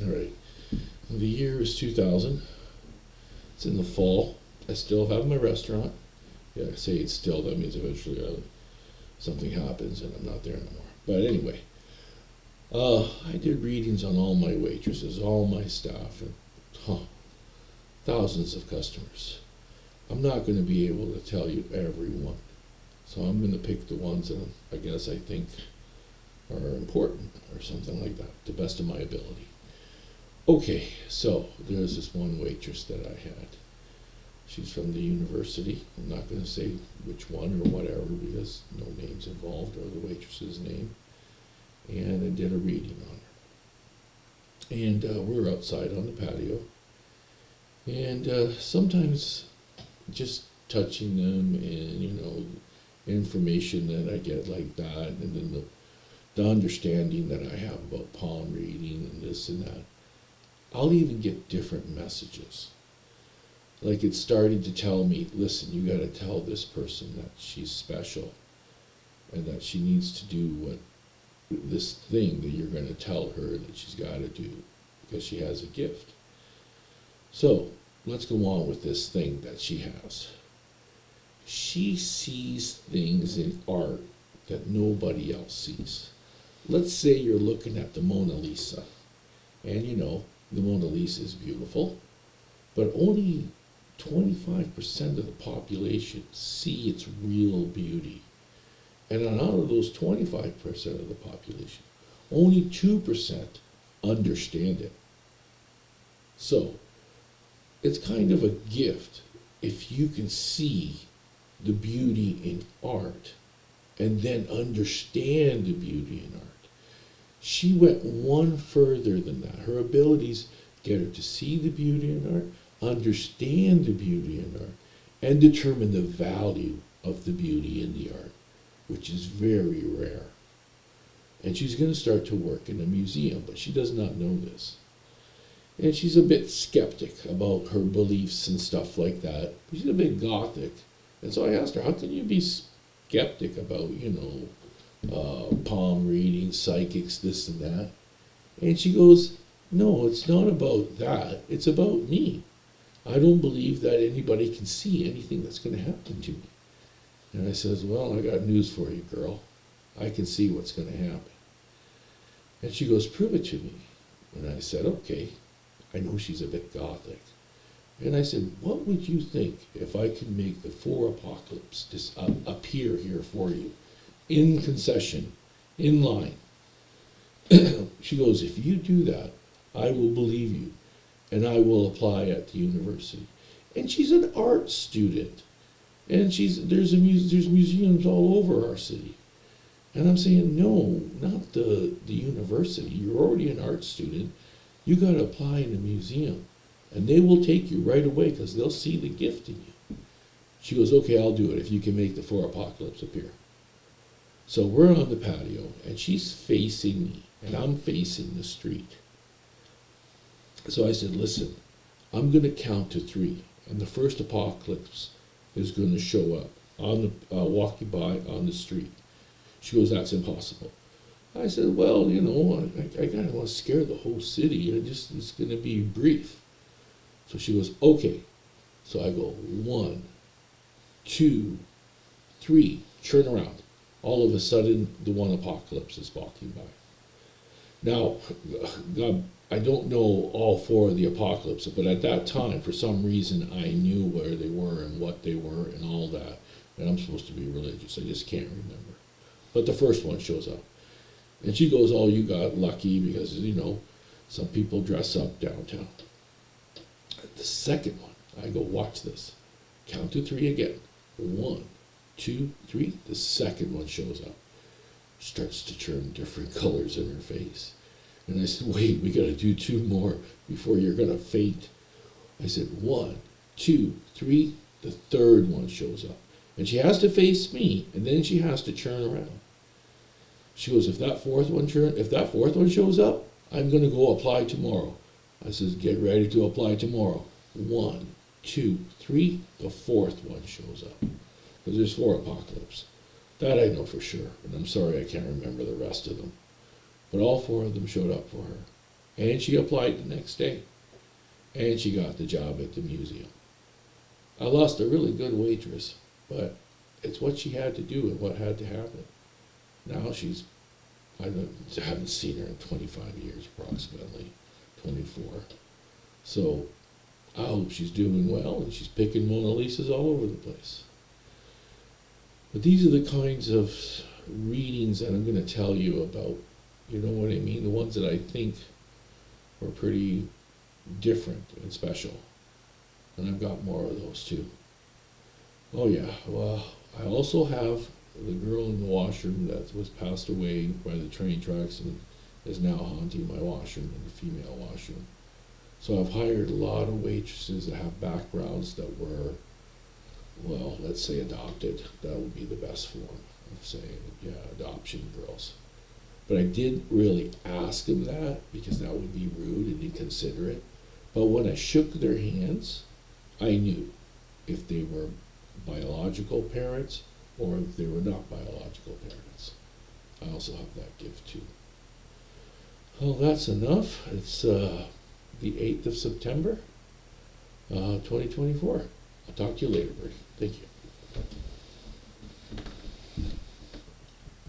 All right. The year is 2000. It's in the fall. I still have my restaurant. Yeah, I say it's still. That means eventually something happens and I'm not there anymore. But anyway, I did readings on all my waitresses, all my staff, and thousands of customers. I'm not going to be able to tell you everyone. So I'm going to pick the ones that I guess I think are important or something like that, to the best of my ability. Okay, so there's this one waitress that I had. She's from the university. I'm not going to say which one or whatever because no name's involved or the waitress's name. And I did a reading on her. And we were outside on the patio. And sometimes just touching them and, information that I get like that, and then the understanding that I have about palm reading and this and that. I'll even get different messages. Like it started to tell me, listen, you got to tell this person that she's special and that she needs to do this thing that you're going to tell her that she's got to do because she has a gift. So let's go on with this thing that she has. She sees things in art that nobody else sees. Let's say you're looking at the Mona Lisa, and the Mona Lisa is beautiful, but only 25% of the population see its real beauty. And out of those 25% of the population, only 2% understand it. So it's kind of a gift if you can see the beauty in art and then understand the beauty in art. She went one further than that. Her abilities get her to see the beauty in art, understand the beauty in art, and determine the value of the beauty in the art, which is very rare. And she's going to start to work in a museum, but she does not know this. And she's a bit skeptic about her beliefs and stuff like that. She's a bit gothic. And so I asked her, how can you be skeptic about, palm reading, psychics, this and that? And she goes, no, it's not about that. It's about me. I don't believe that anybody can see anything that's going to happen to me. And I says, well, I got news for you, girl. I can see what's going to happen. And she goes, prove it to me. And I said, okay. I know she's a bit gothic. And I said, what would you think if I could make the 4 apocalypse just appear here for you, in concession, in line? She goes, if you do that, I will believe you, and I will apply at the university. And she's an art student, and there's museums all over our city. And I'm saying, no, not the university. You're already an art student. You got to apply in a museum. And they will take you right away because they'll see the gift in you. She goes, okay, I'll do it if you can make the 4 apocalypse appear. So we're on the patio, and she's facing me, and I'm facing the street. So I said, listen, I'm going to count to 3, and the first apocalypse is going to show up on the walking by on the street. She goes, that's impossible. I said, well, I kind of want to scare the whole city. It's going to be brief. So she goes, okay. So I go, 1, 2, 3, turn around. All of a sudden, the 1 apocalypse is walking by. Now, God, I don't know all 4 of the apocalypse, but at that time, for some reason, I knew where they were and what they were and all that. And I'm supposed to be religious. I just can't remember. But the first one shows up. And she goes, oh, you got lucky because, some people dress up downtown. The second one, I go, watch this. Count to 3 again. 1, 2, 3. The second one shows up. Starts to turn different colors in her face. And I said, wait, we got to do 2 more before you're going to faint. I said, 1, 2, 3. The third one shows up. And she has to face me, and then she has to turn around. She goes, if that fourth one shows up, I'm going to go apply tomorrow. I says, get ready to apply tomorrow. 1, 2, 3. The 4th one shows up. Because there's 4 apocalypse. That I know for sure. And I'm sorry I can't remember the rest of them. But all 4 of them showed up for her. And she applied the next day. And she got the job at the museum. I lost a really good waitress, but it's what she had to do and what had to happen. Now I haven't seen her in 25 years, approximately, 24. So I hope she's doing well and she's picking Mona Lisas all over the place. But these are the kinds of readings that I'm going to tell you about. You know what I mean? The ones that I think were pretty different and special. And I've got more of those too. Oh yeah, well, I also have the girl in the washroom that was passed away by the train tracks and is now haunting my washroom, in the female washroom. So I've hired a lot of waitresses that have backgrounds that were, well, let's say adopted. That would be the best form of saying, yeah, adoption girls. But I didn't really ask them that because that would be rude and inconsiderate. But when I shook their hands, I knew if they were biological parents or if they were not biological parents. I also have that gift too. Well, that's enough. It's the 8th of September, 2024. I'll talk to you later, Birdy. Thank you.